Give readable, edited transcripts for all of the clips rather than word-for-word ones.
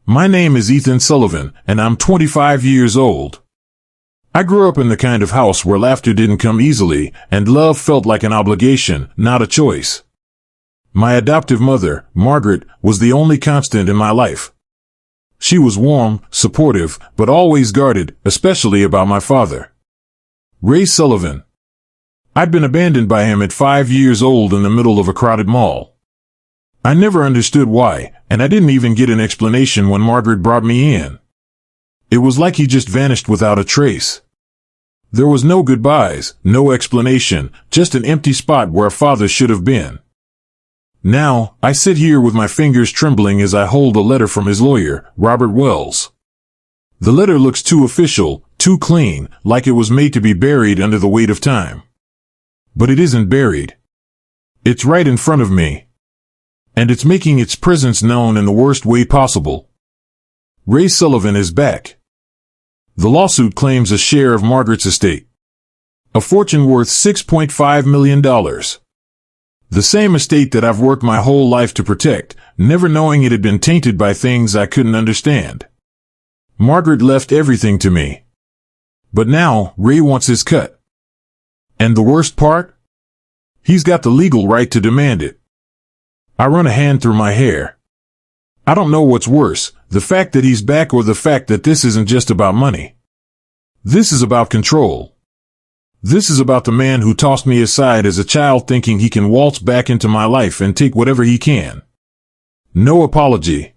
My name is Ethan Sullivan, and I'm 25 years old. I grew up in the kind of house where laughter didn't come easily, and love felt like an obligation, not a choice. My adoptive mother, Margaret, was the only constant in my life. She was warm, supportive, but always guarded, especially about my father. Ray Sullivan. I'd been abandoned by him at 5 years old in the middle of a crowded mall. I never understood why, and I didn't even get an explanation when Margaret brought me in. It was like he just vanished without a trace. There was no goodbyes, no explanation, just an empty spot where a father should have been. Now, I sit here with my fingers trembling as I hold a letter from his lawyer, Robert Wells. The letter looks too official, too clean, like it was made to be buried under the weight of time. But it isn't buried. It's right in front of me. And it's making its presence known in the worst way possible. Ray Sullivan is back. The lawsuit claims a share of Margaret's estate. A fortune worth $6.5 million. The same estate that I've worked my whole life to protect, never knowing it had been tainted by things I couldn't understand. Margaret left everything to me. But now, Ray wants his cut. And the worst part? He's got the legal right to demand it. I run a hand through my hair. I don't know what's worse, the fact that he's back or the fact that this isn't just about money. This is about control. This is about the man who tossed me aside as a child thinking he can waltz back into my life and take whatever he can. No apology.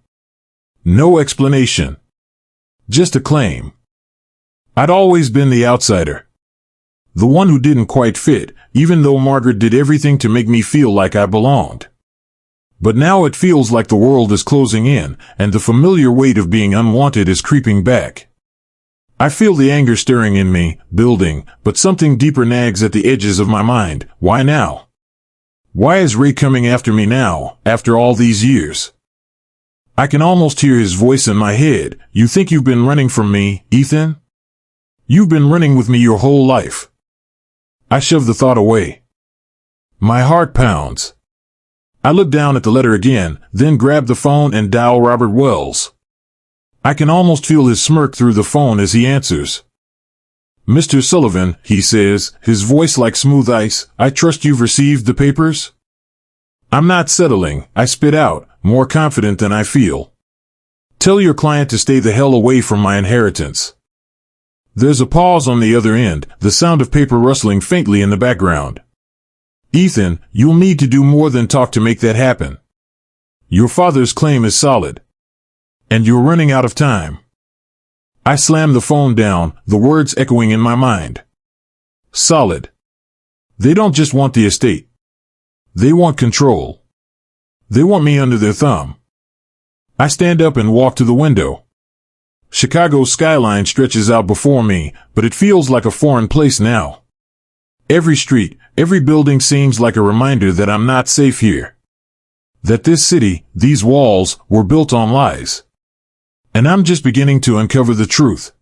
No explanation. Just a claim. I'd always been the outsider. The one who didn't quite fit, even though Margaret did everything to make me feel like I belonged. But now it feels like the world is closing in, and the familiar weight of being unwanted is creeping back. I feel the anger stirring in me, building, but something deeper nags at the edges of my mind. Why now? Why is Ray coming after me now, after all these years? I can almost hear his voice in my head. You think you've been running from me, Ethan? You've been running with me your whole life. I shove the thought away. My heart pounds. I look down at the letter again, then grab the phone and dial Robert Wells. I can almost feel his smirk through the phone as he answers. Mr. Sullivan, he says, his voice like smooth ice, I trust you've received the papers? I'm not settling, I spit out, more confident than I feel. Tell your client to stay the hell away from my inheritance. There's a pause on the other end, the sound of paper rustling faintly in the background. Ethan, you'll need to do more than talk to make that happen. Your father's claim is solid. And you're running out of time. I slam the phone down, the words echoing in my mind. Solid. They don't just want the estate. They want control. They want me under their thumb. I stand up and walk to the window. Chicago's skyline stretches out before me, but it feels like a foreign place now. Every street, every building seems like a reminder that I'm not safe here. That this city, these walls, were built on lies. And I'm just beginning to uncover the truth.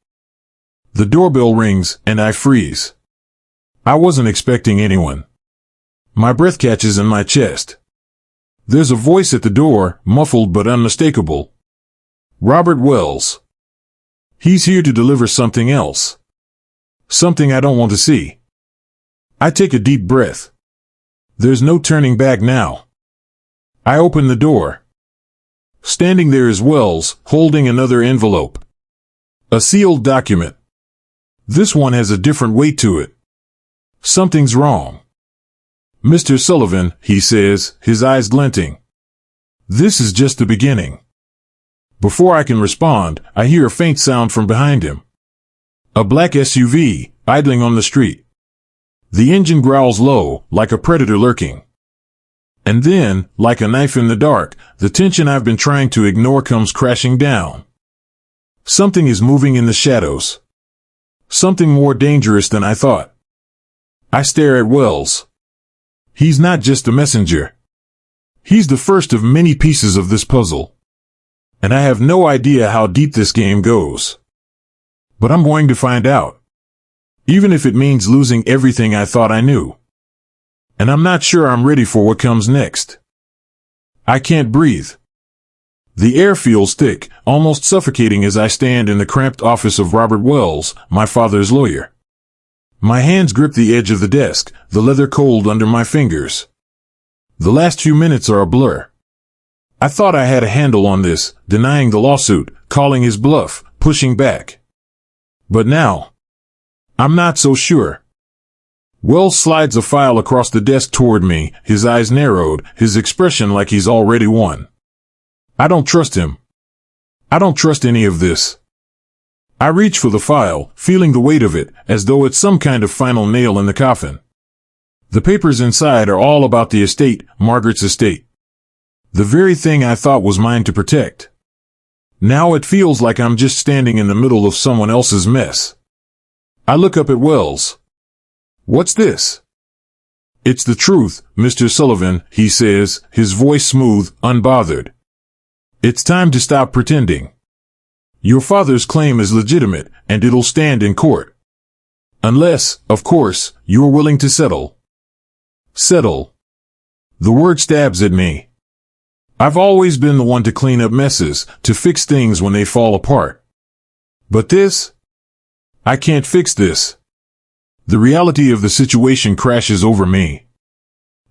The doorbell rings, and I freeze. I wasn't expecting anyone. My breath catches in my chest. There's a voice at the door, muffled but unmistakable. Robert Wells. He's here to deliver something else. Something I don't want to see. I take a deep breath. There's no turning back now. I open the door. Standing there is Wells, holding another envelope. A sealed document. This one has a different weight to it. Something's wrong. Mr. Sullivan, he says, his eyes glinting. This is just the beginning. Before I can respond, I hear a faint sound from behind him. A black SUV, idling on the street. The engine growls low, like a predator lurking. And then, like a knife in the dark, the tension I've been trying to ignore comes crashing down. Something is moving in the shadows. Something more dangerous than I thought. I stare at Wells. He's not just a messenger. He's the first of many pieces of this puzzle. And I have no idea how deep this game goes. But I'm going to find out. Even if it means losing everything I thought I knew. And I'm not sure I'm ready for what comes next. I can't breathe. The air feels thick, almost suffocating as I stand in the cramped office of Robert Wells, my father's lawyer. My hands grip the edge of the desk, the leather cold under my fingers. The last few minutes are a blur. I thought I had a handle on this, denying the lawsuit, calling his bluff, pushing back. But now, I'm not so sure. Wells slides a file across the desk toward me, his eyes narrowed, his expression like he's already won. I don't trust him. I don't trust any of this. I reach for the file, feeling the weight of it, as though it's some kind of final nail in the coffin. The papers inside are all about the estate, Margaret's estate. The very thing I thought was mine to protect. Now it feels like I'm just standing in the middle of someone else's mess. I look up at Wells. What's this? It's the truth, Mr. Sullivan, he says, his voice smooth, unbothered. It's time to stop pretending. Your father's claim is legitimate, and it'll stand in court. Unless, of course, you're willing to settle. Settle. The word stabs at me. I've always been the one to clean up messes, to fix things when they fall apart. But this? I can't fix this. The reality of the situation crashes over me.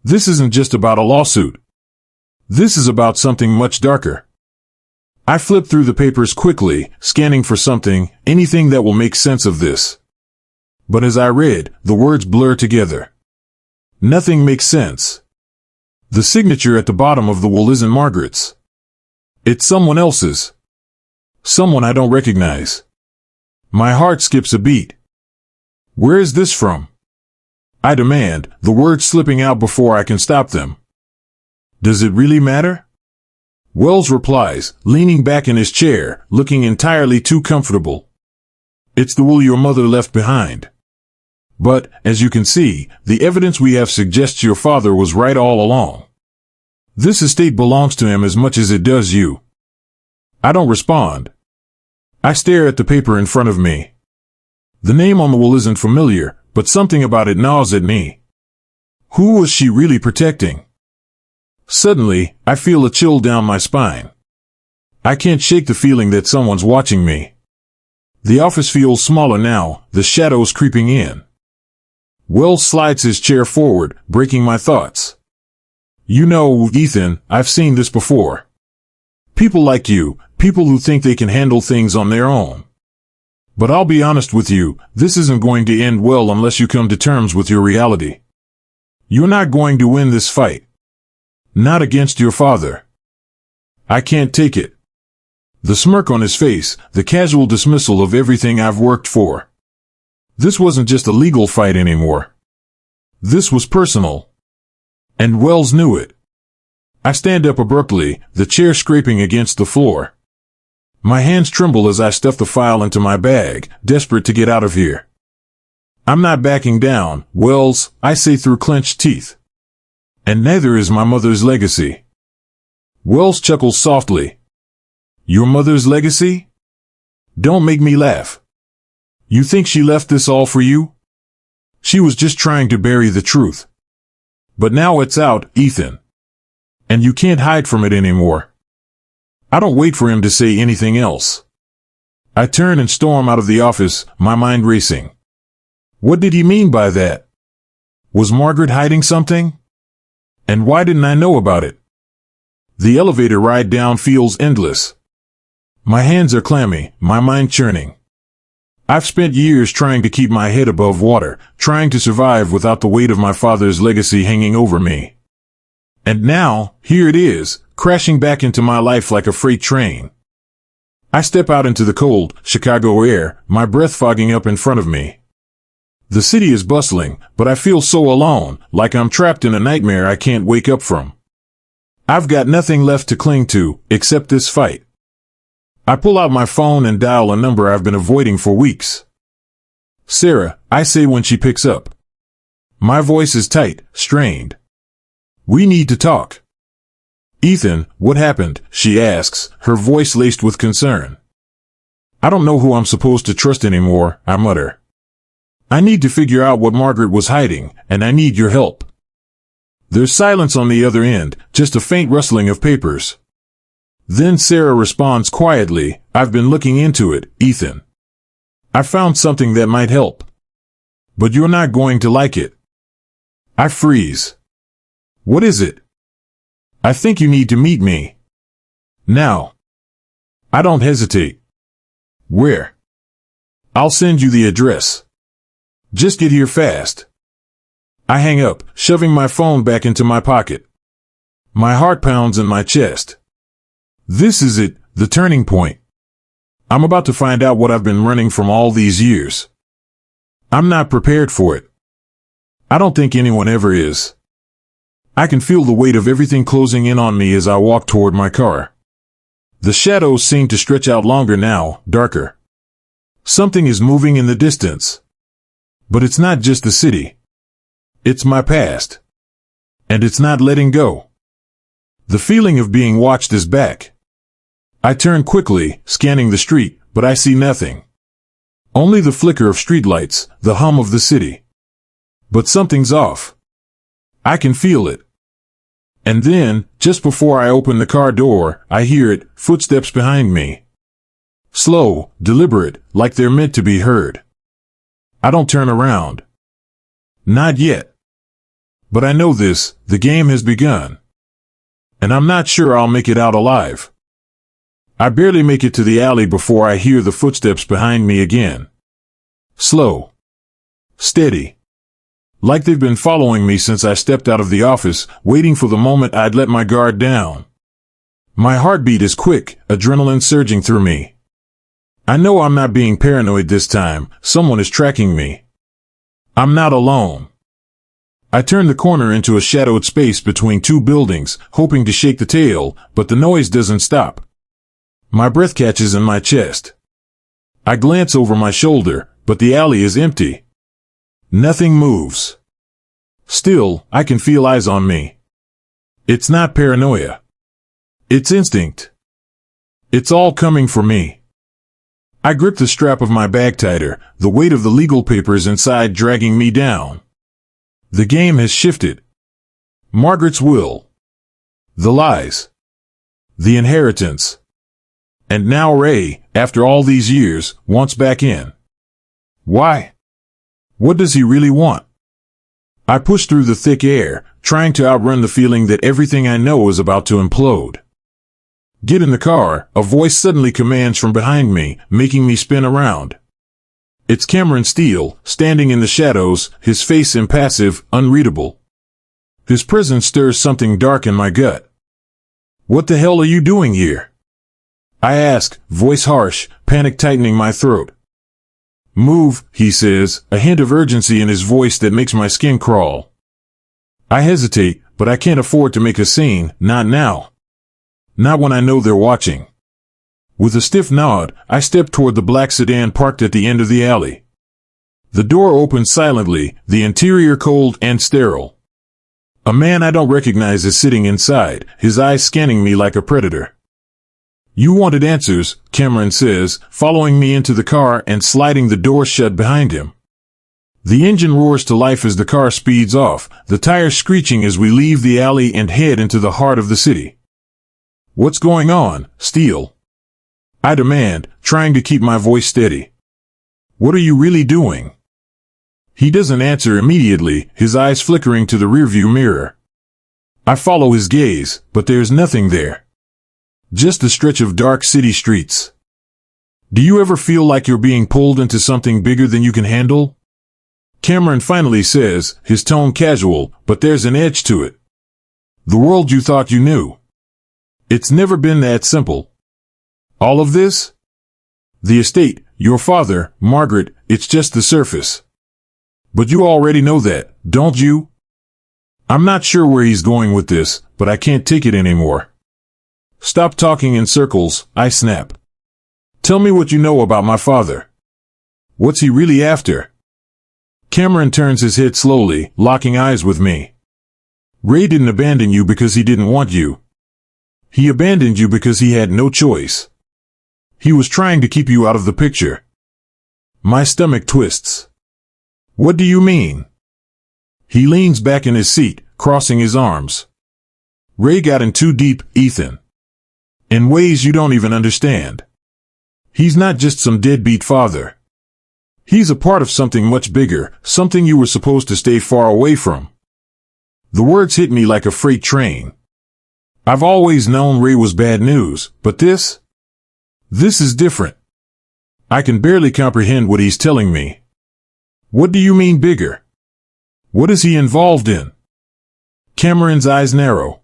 This isn't just about a lawsuit. This is about something much darker. I flip through the papers quickly, scanning for something, anything that will make sense of this. But as I read, the words blur together. Nothing makes sense. The signature at the bottom of the will isn't Margaret's. It's someone else's. Someone I don't recognize. My heart skips a beat. Where is this from? I demand, the words slipping out before I can stop them. Does it really matter? Wells replies, leaning back in his chair, looking entirely too comfortable. It's the will your mother left behind. But, as you can see, the evidence we have suggests your father was right all along. This estate belongs to him as much as it does you. I don't respond. I stare at the paper in front of me. The name on the will isn't familiar, but something about it gnaws at me. Who was she really protecting? Suddenly, I feel a chill down my spine. I can't shake the feeling that someone's watching me. The office feels smaller now, the shadows creeping in. Wells slides his chair forward, breaking my thoughts. You know, Ethan, I've seen this before. People like you, people who think they can handle things on their own. But I'll be honest with you, this isn't going to end well unless you come to terms with your reality. You're not going to win this fight. Not against your father. I can't take it. The smirk on his face, the casual dismissal of everything I've worked for. This wasn't just a legal fight anymore. This was personal. And Wells knew it. I stand up abruptly, the chair scraping against the floor. My hands tremble as I stuff the file into my bag, desperate to get out of here. I'm not backing down, Wells, I say through clenched teeth. And neither is my mother's legacy. Wells chuckles softly. Your mother's legacy? Don't make me laugh. You think she left this all for you? She was just trying to bury the truth. But now it's out, Ethan. And you can't hide from it anymore. I don't wait for him to say anything else. I turn and storm out of the office, my mind racing. What did he mean by that? Was Margaret hiding something? And why didn't I know about it? The elevator ride down feels endless. My hands are clammy, my mind churning. I've spent years trying to keep my head above water, trying to survive without the weight of my father's legacy hanging over me. And now, here it is, crashing back into my life like a freight train. I step out into the cold, Chicago air, my breath fogging up in front of me. The city is bustling, but I feel so alone, like I'm trapped in a nightmare I can't wake up from. I've got nothing left to cling to, except this fight. I pull out my phone and dial a number I've been avoiding for weeks. Sarah, I say when she picks up. My voice is tight, strained. We need to talk. Ethan, what happened? She asks, her voice laced with concern. I don't know who I'm supposed to trust anymore, I mutter. I need to figure out what Margaret was hiding, and I need your help. There's silence on the other end, just a faint rustling of papers. Then Sarah responds quietly, "I've been looking into it, Ethan. I found something that might help. But you're not going to like it." I freeze. "What is it?" "I think you need to meet me. Now." I don't hesitate. "Where?" "I'll send you the address. Just get here fast." I hang up, shoving my phone back into my pocket. My heart pounds in my chest. This is it, the turning point. I'm about to find out what I've been running from all these years. I'm not prepared for it. I don't think anyone ever is. I can feel the weight of everything closing in on me as I walk toward my car. The shadows seem to stretch out longer now, darker. Something is moving in the distance. But it's not just the city. It's my past. And it's not letting go. The feeling of being watched is back. I turn quickly, scanning the street, but I see nothing. Only the flicker of streetlights, the hum of the city. But something's off. I can feel it. And then, just before I open the car door, I hear it, footsteps behind me. Slow, deliberate, like they're meant to be heard. I don't turn around. Not yet. But I know this, the game has begun. And I'm not sure I'll make it out alive. I barely make it to the alley before I hear the footsteps behind me again. Slow. Steady. Like they've been following me since I stepped out of the office, waiting for the moment I'd let my guard down. My heartbeat is quick, adrenaline surging through me. I know I'm not being paranoid this time, someone is tracking me. I'm not alone. I turn the corner into a shadowed space between two buildings, hoping to shake the tail, but the noise doesn't stop. My breath catches in my chest. I glance over my shoulder, but the alley is empty. Nothing moves. Still, I can feel eyes on me. It's not paranoia. It's instinct. It's all coming for me. I grip the strap of my bag tighter, the weight of the legal papers inside dragging me down. The game has shifted. Margaret's will. The lies. The inheritance. And now Ray, after all these years, wants back in. Why? What does he really want? I push through the thick air, trying to outrun the feeling that everything I know is about to implode. Get in the car, a voice suddenly commands from behind me, making me spin around. It's Cameron Steele, standing in the shadows, his face impassive, unreadable. His presence stirs something dark in my gut. "What the hell are you doing here?" I ask, voice harsh, panic tightening my throat. "Move," he says, a hint of urgency in his voice that makes my skin crawl. I hesitate, but I can't afford to make a scene, not now. Not when I know they're watching. With a stiff nod, I step toward the black sedan parked at the end of the alley. The door opens silently, the interior cold and sterile. A man I don't recognize is sitting inside, his eyes scanning me like a predator. "You wanted answers," Cameron says, following me into the car and sliding the door shut behind him. The engine roars to life as the car speeds off, the tires screeching as we leave the alley and head into the heart of the city. "What's going on, Steele?" I demand, trying to keep my voice steady. "What are you really doing?" He doesn't answer immediately, his eyes flickering to the rearview mirror. I follow his gaze, but there's nothing there. Just a stretch of dark city streets. "Do you ever feel like you're being pulled into something bigger than you can handle?" Cameron finally says, his tone casual, but there's an edge to it. "The world you thought you knew. It's never been that simple. All of this? The estate, your father, Margaret, it's just the surface. But you already know that, don't you?" I'm not sure where he's going with this, but I can't take it anymore. "Stop talking in circles," I snap. "Tell me what you know about my father. What's he really after?" Cameron turns his head slowly, locking eyes with me. "Ray didn't abandon you because he didn't want you. He abandoned you because he had no choice. He was trying to keep you out of the picture." My stomach twists. "What do you mean?" He leans back in his seat, crossing his arms. "Ray got in too deep, Ethan. In ways you don't even understand. He's not just some deadbeat father. He's a part of something much bigger, something you were supposed to stay far away from. The words hit me like a freight train. I've always known Ray was bad news, but this is different. I can barely comprehend what he's telling me. What do you mean bigger? What is he involved in? Cameron's eyes narrow.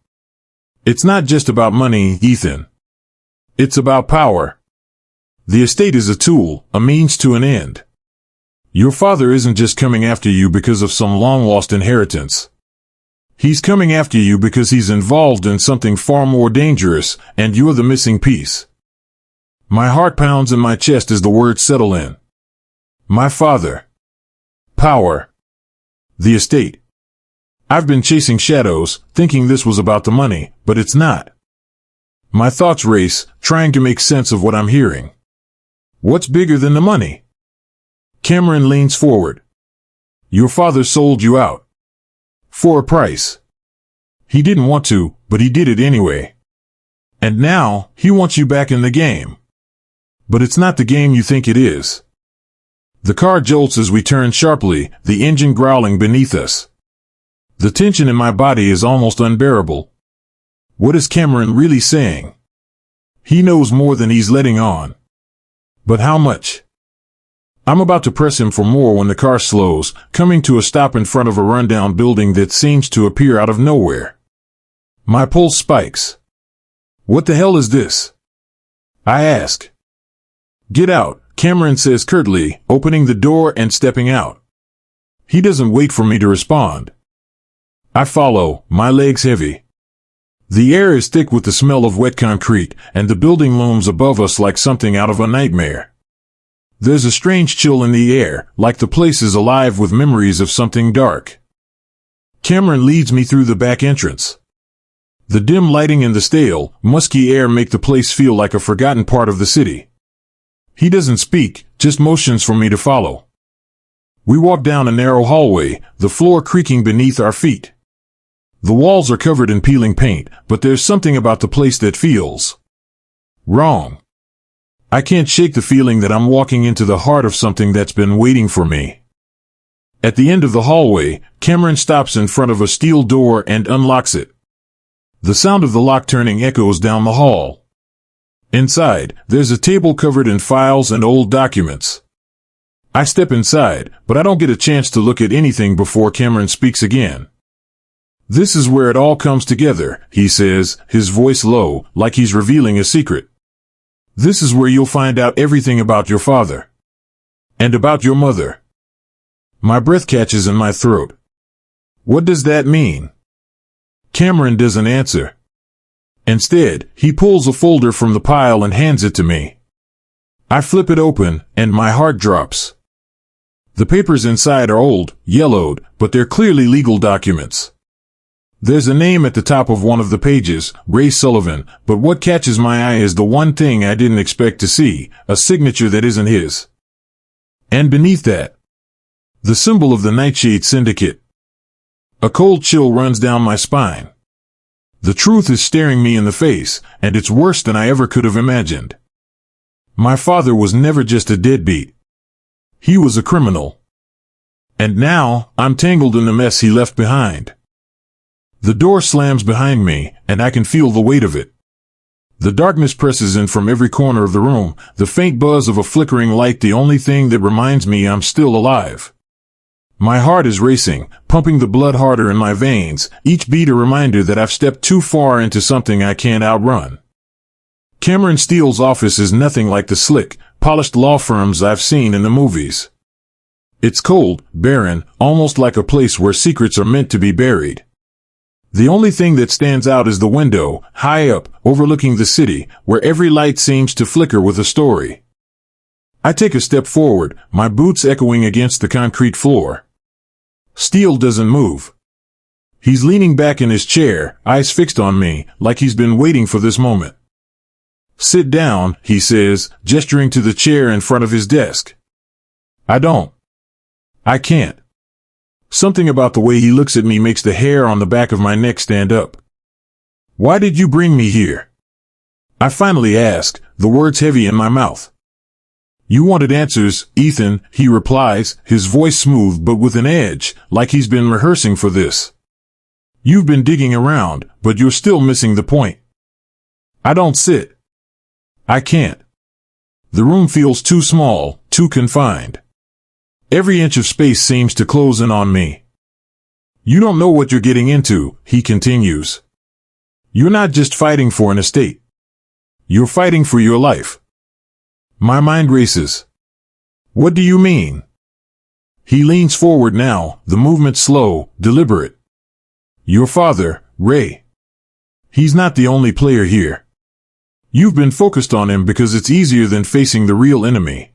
It's not just about money, Ethan. It's about power. The estate is a tool, a means to an end. Your father isn't just coming after you because of some long-lost inheritance. He's coming after you because he's involved in something far more dangerous, and you're the missing piece. My heart pounds in my chest as the words settle in. My father. Power. The estate. I've been chasing shadows, thinking this was about the money, but it's not. My thoughts race, trying to make sense of what I'm hearing. What's bigger than the money? Cameron leans forward. Your father sold you out. For a price. He didn't want to, but he did it anyway. And now, he wants you back in the game. But it's not the game you think it is. The car jolts as we turn sharply, the engine growling beneath us. The tension in my body is almost unbearable. What is Cameron really saying? He knows more than he's letting on. But how much? I'm about to press him for more when the car slows, coming to a stop in front of a rundown building that seems to appear out of nowhere. My pulse spikes. What the hell is this? I ask. Get out, Cameron says curtly, opening the door and stepping out. He doesn't wait for me to respond. I follow, my legs heavy. The air is thick with the smell of wet concrete, and the building looms above us like something out of a nightmare. There's a strange chill in the air, like the place is alive with memories of something dark. Cameron leads me through the back entrance. The dim lighting and the stale, musky air make the place feel like a forgotten part of the city. He doesn't speak, just motions for me to follow. We walk down a narrow hallway, the floor creaking beneath our feet. The walls are covered in peeling paint, but there's something about the place that feels wrong. I can't shake the feeling that I'm walking into the heart of something that's been waiting for me. At the end of the hallway, Cameron stops in front of a steel door and unlocks it. The sound of the lock turning echoes down the hall. Inside, there's a table covered in files and old documents. I step inside, but I don't get a chance to look at anything before Cameron speaks again. This is where it all comes together, he says, his voice low, like he's revealing a secret. This is where you'll find out everything about your father. And about your mother. My breath catches in my throat. What does that mean? Cameron doesn't answer. Instead, he pulls a folder from the pile and hands it to me. I flip it open, and my heart drops. The papers inside are old, yellowed, but they're clearly legal documents. There's a name at the top of one of the pages, Ray Sullivan, but what catches my eye is the one thing I didn't expect to see, a signature that isn't his. And beneath that, the symbol of the Nightshade Syndicate. A cold chill runs down my spine. The truth is staring me in the face, and it's worse than I ever could have imagined. My father was never just a deadbeat. He was a criminal. And now, I'm tangled in the mess he left behind. The door slams behind me, and I can feel the weight of it. The darkness presses in from every corner of the room, the faint buzz of a flickering light the only thing that reminds me I'm still alive. My heart is racing, pumping the blood harder in my veins, each beat a reminder that I've stepped too far into something I can't outrun. Cameron Steele's office is nothing like the slick, polished law firms I've seen in the movies. It's cold, barren, almost like a place where secrets are meant to be buried. The only thing that stands out is the window, high up, overlooking the city, where every light seems to flicker with a story. I take a step forward, my boots echoing against the concrete floor. Steele doesn't move. He's leaning back in his chair, eyes fixed on me, like he's been waiting for this moment. Sit down, he says, gesturing to the chair in front of his desk. I can't. Something about the way he looks at me makes the hair on the back of my neck stand up. Why did you bring me here? I finally ask, the words heavy in my mouth. You wanted answers, Ethan, he replies, his voice smooth but with an edge, like he's been rehearsing for this. You've been digging around, but you're still missing the point. I don't sit. I can't. The room feels too small, too confined. Every inch of space seems to close in on me. You don't know what you're getting into, he continues. You're not just fighting for an estate. You're fighting for your life. My mind races. What do you mean? He leans forward now, the movement slow, deliberate. Your father, Ray. He's not the only player here. You've been focused on him because it's easier than facing the real enemy.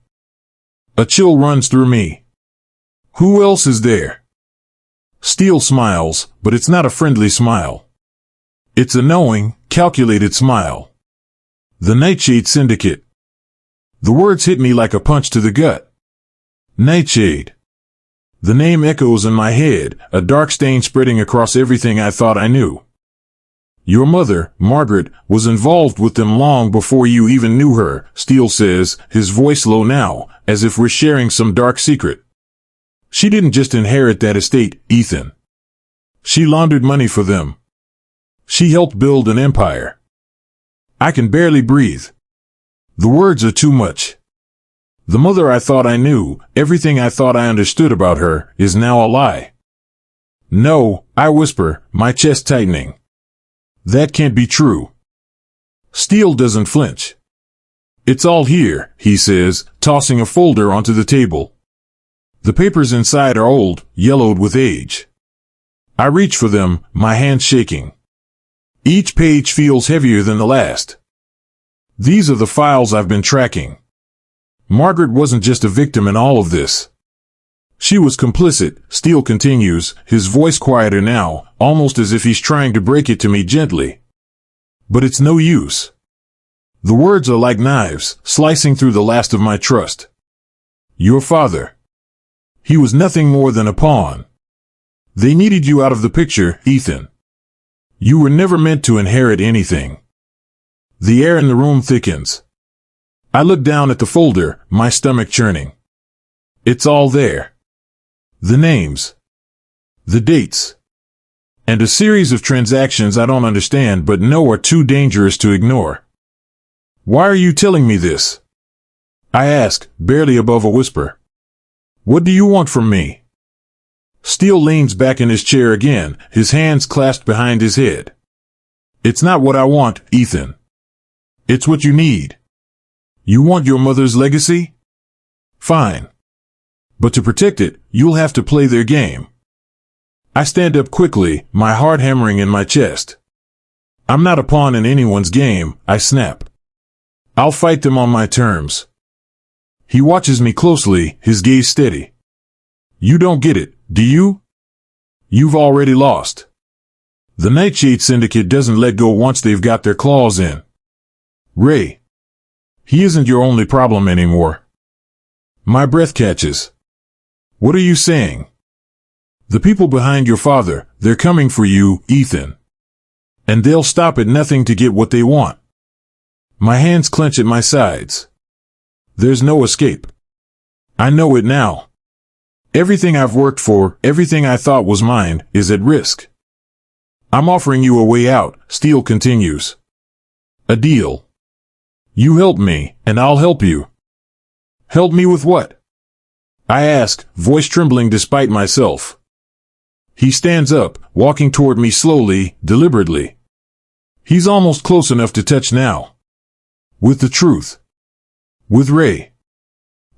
A chill runs through me. Who else is there? Steele smiles, but it's not a friendly smile. It's a knowing, calculated smile. The Nightshade Syndicate. The words hit me like a punch to the gut. Nightshade. The name echoes in my head, a dark stain spreading across everything I thought I knew. Your mother, Margaret, was involved with them long before you even knew her, Steele says, his voice low now, as if we're sharing some dark secret. She didn't just inherit that estate, Ethan. She laundered money for them. She helped build an empire. I can barely breathe. The words are too much. The mother I thought I knew, everything I thought I understood about her, is now a lie. No, I whisper, my chest tightening. That can't be true. Steele doesn't flinch. It's all here, he says, tossing a folder onto the table. The papers inside are old, yellowed with age. I reach for them, my hands shaking. Each page feels heavier than the last. These are the files I've been tracking. Margaret wasn't just a victim in all of this. She was complicit, Steele continues, his voice quieter now, almost as if he's trying to break it to me gently. But it's no use. The words are like knives, slicing through the last of my trust. Your father. He was nothing more than a pawn. They needed you out of the picture, Ethan. You were never meant to inherit anything. The air in the room thickens. I look down at the folder, my stomach churning. It's all there. The names. The dates. And a series of transactions I don't understand but know are too dangerous to ignore. Why are you telling me this? I ask, barely above a whisper. What do you want from me? Steele leans back in his chair again, his hands clasped behind his head. It's not what I want, Ethan. It's what you need. You want your mother's legacy? Fine. But to protect it, you'll have to play their game. I stand up quickly, my heart hammering in my chest. I'm not a pawn in anyone's game, I snap. I'll fight them on my terms. He watches me closely, his gaze steady. You don't get it, do you? You've already lost. The Nightshade Syndicate doesn't let go once they've got their claws in. Ray. He isn't your only problem anymore. My breath catches. What are you saying? The people behind your father, they're coming for you, Ethan. And they'll stop at nothing to get what they want. My hands clench at my sides. There's no escape. I know it now. Everything I've worked for, everything I thought was mine, is at risk. I'm offering you a way out, Steele continues. A deal. You help me, and I'll help you. Help me with what? I ask, voice trembling despite myself. He stands up, walking toward me slowly, deliberately. He's almost close enough to touch now. With the truth. With Ray.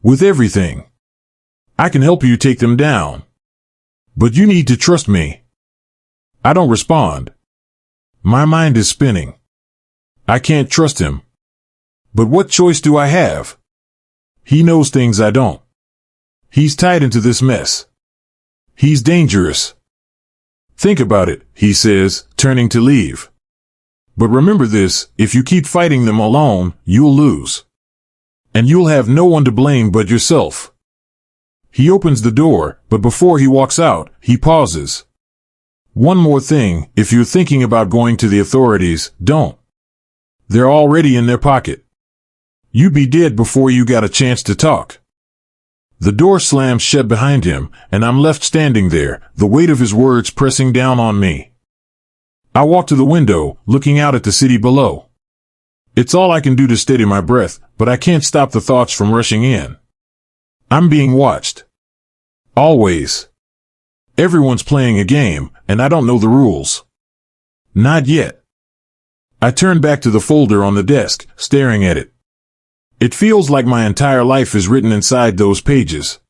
With everything. I can help you take them down. But you need to trust me. I don't respond. My mind is spinning. I can't trust him. But what choice do I have? He knows things I don't. He's tied into this mess. He's dangerous. Think about it, he says, turning to leave. But remember this, if you keep fighting them alone, you'll lose. And you'll have no one to blame but yourself. He opens the door, but before he walks out, he pauses. One more thing, if you're thinking about going to the authorities, don't. They're already in their pocket. You'd be dead before you got a chance to talk. The door slams shut behind him, and I'm left standing there, the weight of his words pressing down on me. I walk to the window, looking out at the city below. It's all I can do to steady my breath, but I can't stop the thoughts from rushing in. I'm being watched. Always. Everyone's playing a game, and I don't know the rules. Not yet. I turn back to the folder on the desk, staring at it. It feels like my entire life is written inside those pages.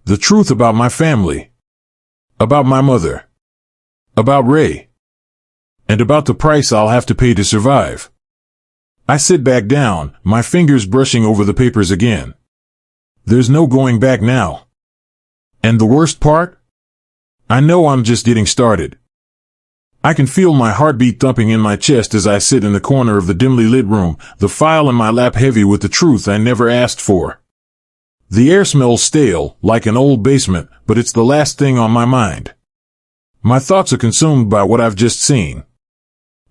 The truth about my family. About my mother. About Ray. And about the price I'll have to pay to survive. I sit back down, my fingers brushing over the papers again. There's no going back now. And the worst part? I know I'm just getting started. I can feel my heartbeat thumping in my chest as I sit in the corner of the dimly lit room, the file in my lap heavy with the truth I never asked for. The air smells stale, like an old basement, but it's the last thing on my mind. My thoughts are consumed by what I've just seen.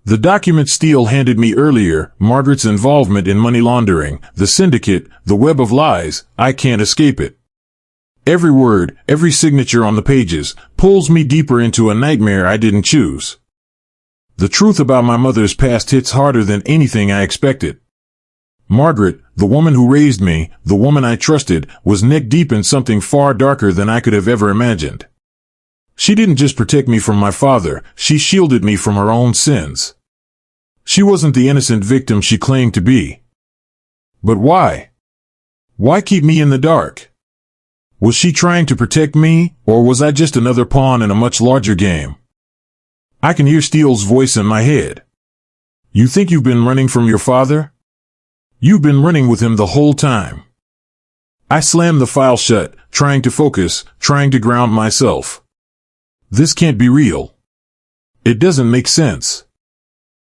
The document Steele handed me earlier, Margaret's involvement in money laundering, the syndicate, the web of lies, I can't escape it. Every word, every signature on the pages, pulls me deeper into a nightmare I didn't choose. The truth about my mother's past hits harder than anything I expected. Margaret, the woman who raised me, the woman I trusted, was neck deep in something far darker than I could have ever imagined. She didn't just protect me from my father, she shielded me from her own sins. She wasn't the innocent victim she claimed to be. But why? Why keep me in the dark? Was she trying to protect me, or was I just another pawn in a much larger game? I can hear Steele's voice in my head. You think you've been running from your father? You've been running with him the whole time. I slam the file shut, trying to focus, trying to ground myself. This can't be real. It doesn't make sense.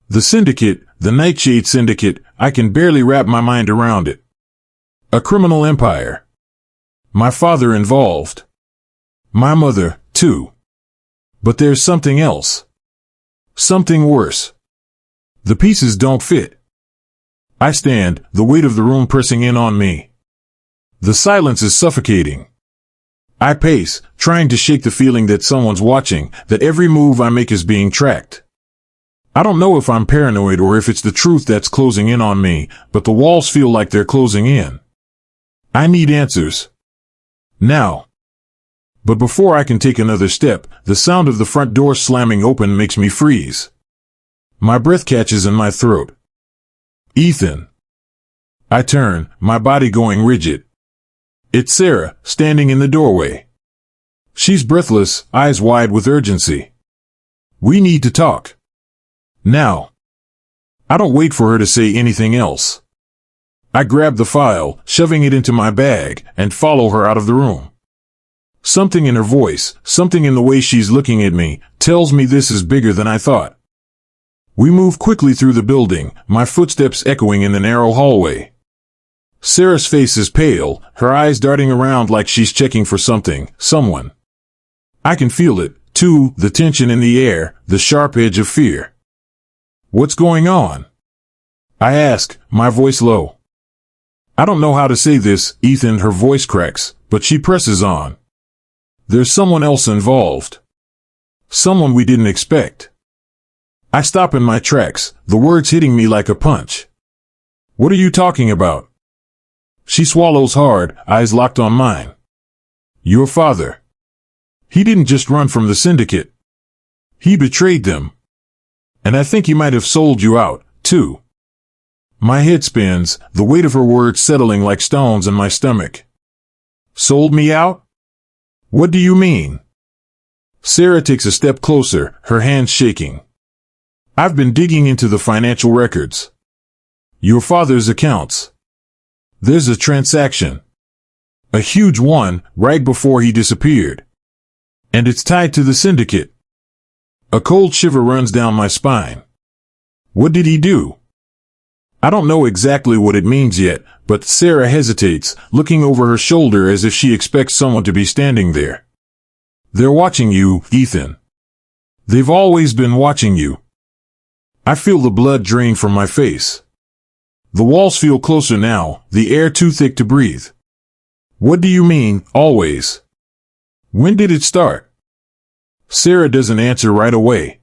The syndicate, the Nightshade Syndicate, I can barely wrap my mind around it. A criminal empire. My father involved. My mother, too. But there's something else. Something worse. The pieces don't fit. I stand, the weight of the room pressing in on me. The silence is suffocating. I pace, trying to shake the feeling that someone's watching, that every move I make is being tracked. I don't know if I'm paranoid or if it's the truth that's closing in on me, but the walls feel like they're closing in. I need answers. Now. But before I can take another step, the sound of the front door slamming open makes me freeze. My breath catches in my throat. Ethan. I turn, my body going rigid. It's Sarah, standing in the doorway. She's breathless, eyes wide with urgency. We need to talk. Now. I don't wait for her to say anything else. I grab the file, shoving it into my bag, and follow her out of the room. Something in her voice, something in the way she's looking at me, tells me this is bigger than I thought. We move quickly through the building, my footsteps echoing in the narrow hallway. Sarah's face is pale, her eyes darting around like she's checking for something, someone. I can feel it, too, the tension in the air, the sharp edge of fear. What's going on? I ask, my voice low. I don't know how to say this, Ethan, her voice cracks, but she presses on. There's someone else involved. Someone we didn't expect. I stop in my tracks, the words hitting me like a punch. What are you talking about? She swallows hard, eyes locked on mine. Your father. He didn't just run from the syndicate. He betrayed them. And I think he might have sold you out, too. My head spins, the weight of her words settling like stones in my stomach. Sold me out? What do you mean? Sarah takes a step closer, her hands shaking. I've been digging into the financial records. Your father's accounts. There's a transaction. A huge one, right before he disappeared. And it's tied to the syndicate. A cold shiver runs down my spine. What did he do? I don't know exactly what it means yet, but Sarah hesitates, looking over her shoulder as if she expects someone to be standing there. They're watching you, Ethan. They've always been watching you. I feel the blood drain from my face. The walls feel closer now, the air too thick to breathe. What do you mean, always? When did it start? Sarah doesn't answer right away.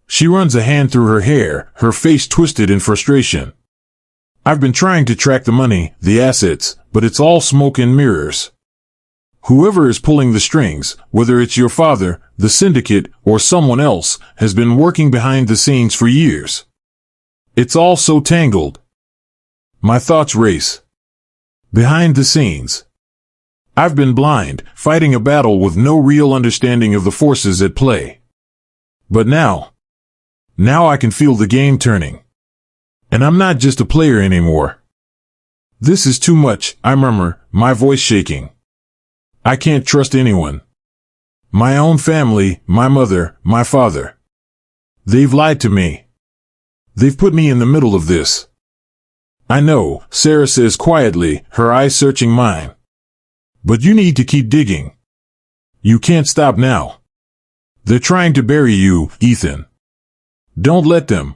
She runs a hand through her hair, her face twisted in frustration. I've been trying to track the money, the assets, but it's all smoke and mirrors. Whoever is pulling the strings, whether it's your father, the syndicate, or someone else, has been working behind the scenes for years. It's all so tangled. My thoughts race. Behind the scenes. I've been blind, fighting a battle with no real understanding of the forces at play. But now I can feel the game turning. And I'm not just a player anymore. This is too much, I murmur, my voice shaking. I can't trust anyone. My own family, my mother, my father. They've lied to me. They've put me in the middle of this. I know, Sarah says quietly, her eyes searching mine. But you need to keep digging. You can't stop now. They're trying to bury you, Ethan. Don't let them.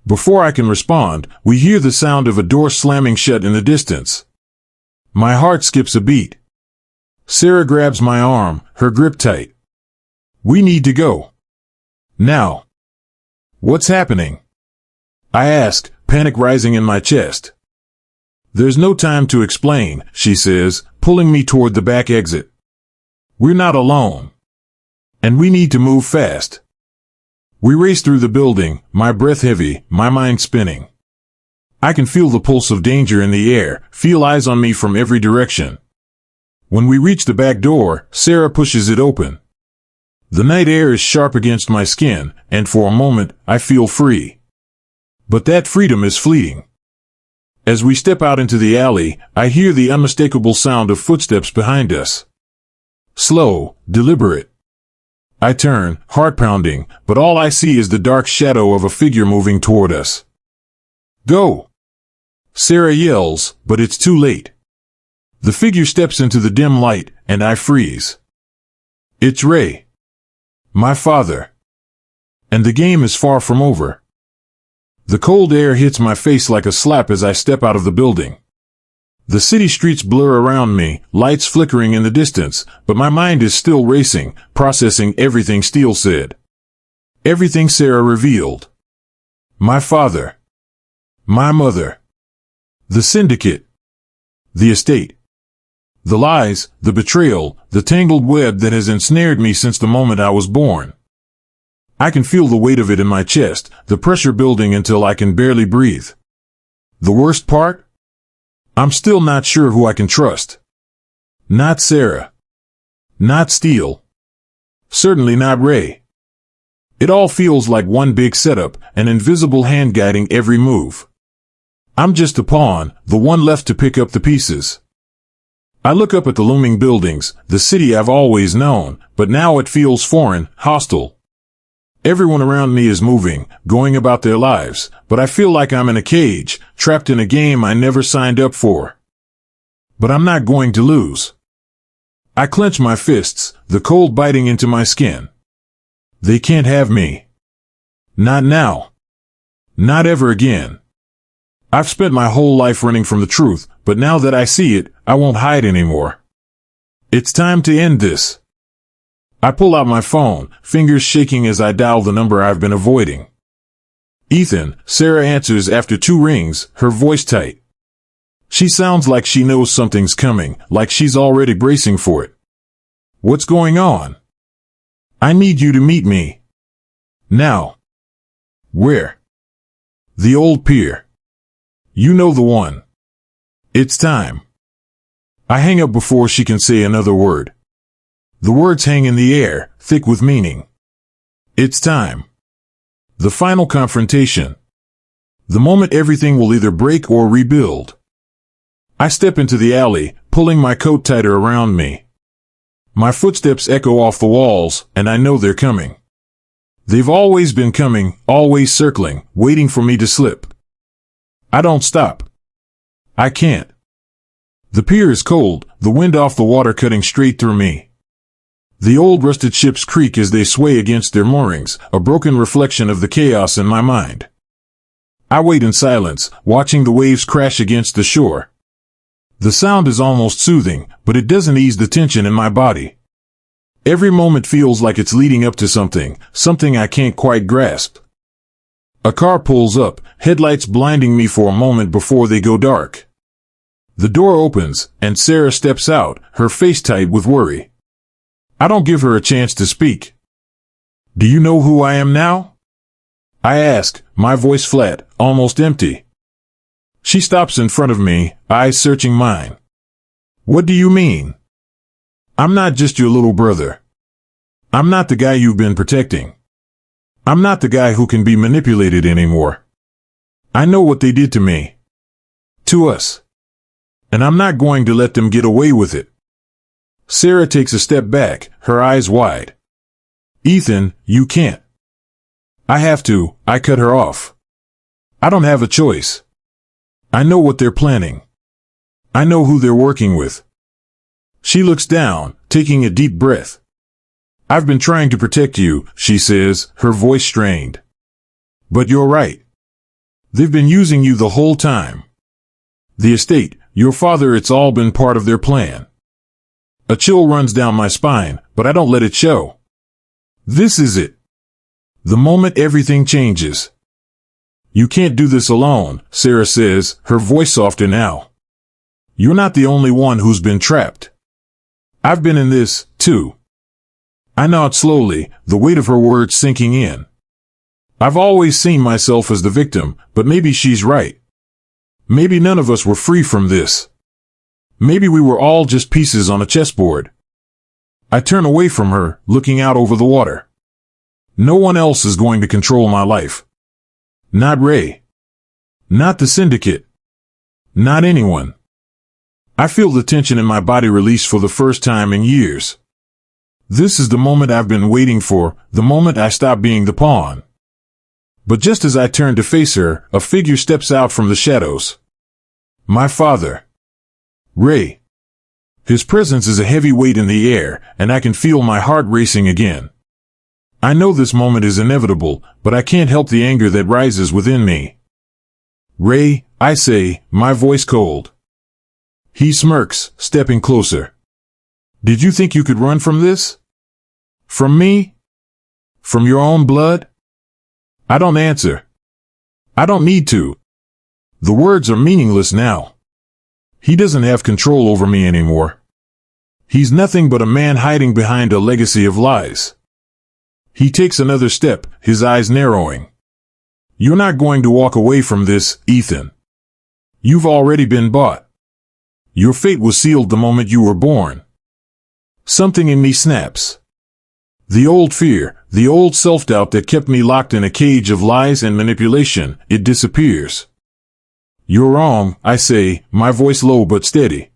Before I can respond, we hear the sound of a door slamming shut in the distance. My heart skips a beat. Sarah grabs my arm, her grip tight. We need to go. Now. What's happening? I ask, panic rising in my chest. There's no time to explain, she says, pulling me toward the back exit. We're not alone. And we need to move fast. We race through the building, my breath heavy, my mind spinning. I can feel the pulse of danger in the air, feel eyes on me from every direction. When we reach the back door, Sarah pushes it open. The night air is sharp against my skin, and for a moment, I feel free. But that freedom is fleeting. As we step out into the alley, I hear the unmistakable sound of footsteps behind us. Slow, deliberate. I turn, heart pounding, but all I see is the dark shadow of a figure moving toward us. Go! Sarah yells, but it's too late. The figure steps into the dim light, and I freeze. It's Ray. My father. And the game is far from over. The cold air hits my face like a slap as I step out of the building. The city streets blur around me, lights flickering in the distance, but my mind is still racing, processing everything Steele said. Everything Sarah revealed. My father. My mother. The syndicate. The estate. The lies, the betrayal, the tangled web that has ensnared me since the moment I was born. I can feel the weight of it in my chest, the pressure building until I can barely breathe. The worst part? I'm still not sure who I can trust. Not Sarah. Not Steele. Certainly not Ray. It all feels like one big setup, an invisible hand guiding every move. I'm just a pawn, the one left to pick up the pieces. I look up at the looming buildings, the city I've always known, but now it feels foreign, hostile. Everyone around me is moving, going about their lives, but I feel like I'm in a cage, trapped in a game I never signed up for. But I'm not going to lose. I clench my fists, the cold biting into my skin. They can't have me. Not now. Not ever again. I've spent my whole life running from the truth, but now that I see it, I won't hide anymore. It's time to end this. I pull out my phone, fingers shaking as I dial the number I've been avoiding. Ethan, Sarah answers after 2 rings, her voice tight. She sounds like she knows something's coming, like she's already bracing for it. What's going on? I need you to meet me. Now. Where? The old pier. You know the one. It's time. I hang up before she can say another word. The words hang in the air, thick with meaning. It's time. The final confrontation. The moment everything will either break or rebuild. I step into the alley, pulling my coat tighter around me. My footsteps echo off the walls, and I know they're coming. They've always been coming, always circling, waiting for me to slip. I don't stop. I can't. The pier is cold, the wind off the water cutting straight through me. The old rusted ships creak as they sway against their moorings, a broken reflection of the chaos in my mind. I wait in silence, watching the waves crash against the shore. The sound is almost soothing, but it doesn't ease the tension in my body. Every moment feels like it's leading up to something I can't quite grasp. A car pulls up, headlights blinding me for a moment before they go dark. The door opens, and Sarah steps out, her face tight with worry. I don't give her a chance to speak. Do you know who I am now? I ask, my voice flat, almost empty. She stops in front of me, eyes searching mine. What do you mean? I'm not just your little brother. I'm not the guy you've been protecting. I'm not the guy who can be manipulated anymore. I know what they did to me. To us. And I'm not going to let them get away with it. Sarah takes a step back, her eyes wide. Ethan, you can't. I have to, I cut her off. I don't have a choice. I know what they're planning. I know who they're working with. She looks down, taking a deep breath. I've been trying to protect you, she says, her voice strained. But you're right. They've been using you the whole time. The estate, your father, it's all been part of their plan. A chill runs down my spine, but I don't let it show. This is it. The moment everything changes. You can't do this alone, Sarah says, her voice softer now. You're not the only one who's been trapped. I've been in this, too. I nod slowly, the weight of her words sinking in. I've always seen myself as the victim, but maybe she's right. Maybe none of us were free from this. Maybe we were all just pieces on a chessboard. I turn away from her, looking out over the water. No one else is going to control my life. Not Ray. Not the syndicate. Not anyone. I feel the tension in my body release for the first time in years. This is the moment I've been waiting for, the moment I stop being the pawn. But just as I turn to face her, a figure steps out from the shadows. My father. Ray. His presence is a heavy weight in the air, and I can feel my heart racing again. I know this moment is inevitable, but I can't help the anger that rises within me. Ray, I say, my voice cold. He smirks, stepping closer. Did you think you could run from this? From me? From your own blood? I don't answer. I don't need to. The words are meaningless now. He doesn't have control over me anymore. He's nothing but a man hiding behind a legacy of lies. He takes another step, his eyes narrowing. You're not going to walk away from this, Ethan. You've already been bought. Your fate was sealed the moment you were born. Something in me snaps. The old fear, the old self-doubt that kept me locked in a cage of lies and manipulation, it disappears. You're wrong, I say, my voice low but steady.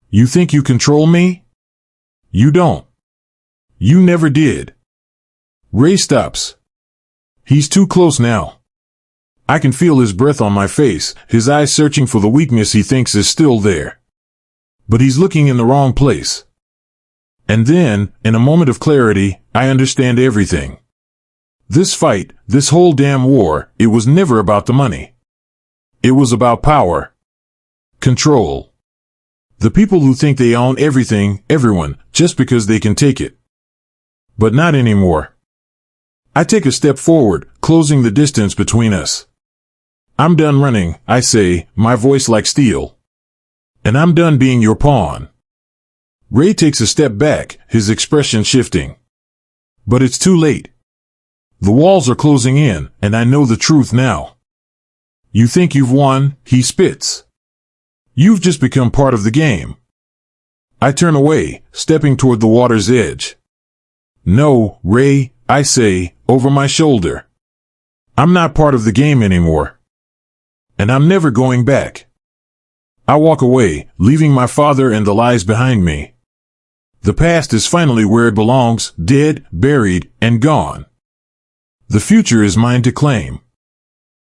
You think you control me? You don't. You never did. Ray stops. He's too close now. I can feel his breath on my face, his eyes searching for the weakness he thinks is still there. But he's looking in the wrong place. And then, in a moment of clarity, I understand everything. This fight, this whole damn war, it was never about the money. It was about power. Control. The people who think they own everything, everyone, just because they can take it. But not anymore. I take a step forward, closing the distance between us. I'm done running, I say, my voice like steel. And I'm done being your pawn. Ray takes a step back, his expression shifting. But it's too late. The walls are closing in, and I know the truth now. You think you've won, he spits. You've just become part of the game. I turn away, stepping toward the water's edge. No, Ray, I say, over my shoulder. I'm not part of the game anymore. And I'm never going back. I walk away, leaving my father and the lies behind me. The past is finally where it belongs, dead, buried, and gone. The future is mine to claim.